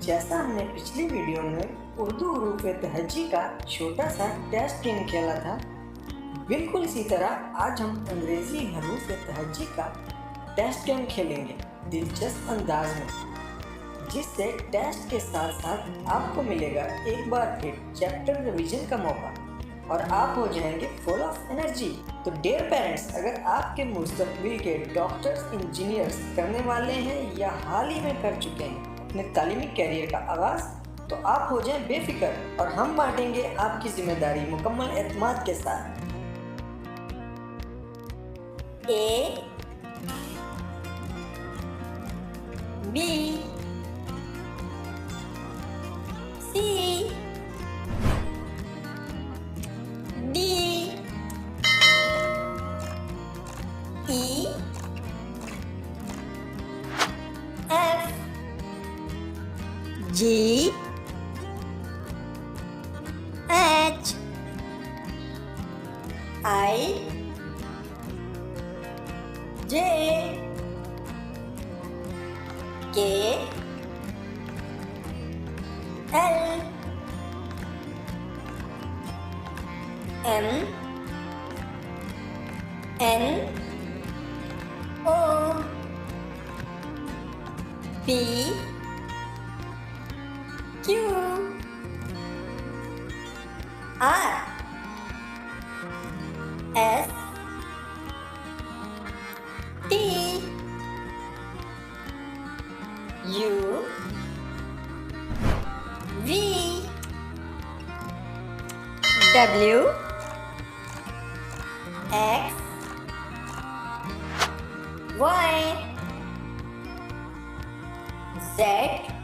जैसा हमने पिछली वीडियो में उर्दू हरूफ तहज्जी का छोटा सा टेस्ट गेम खेला था, बिल्कुल इसी तरह आज हम अंग्रेजी हरूफ तहज्जी का टेस्ट गेम खेलेंगे दिलचस्प अंदाज में, जिससे टेस्ट के साथ साथ आपको मिलेगा एक बार फिर चैप्टर रिवीजन का मौका और आप हो जाएंगे फुल ऑफ एनर्जी। तो डियर पेरेंट्स, अगर आपके मुस्तकबिल के डॉक्टर्स, इंजीनियर्स करने वाले हैं या हाल ही में कर चुके हैं अपने तालीमी कैरियर का आगाज, तो आप हो जाएं बेफिक्र और हम बांटेंगे आपकी जिम्मेदारी मुकम्मल एतमाद के साथ। A B C D E F G H I J K L M N O P Q R S T U V W X Y Z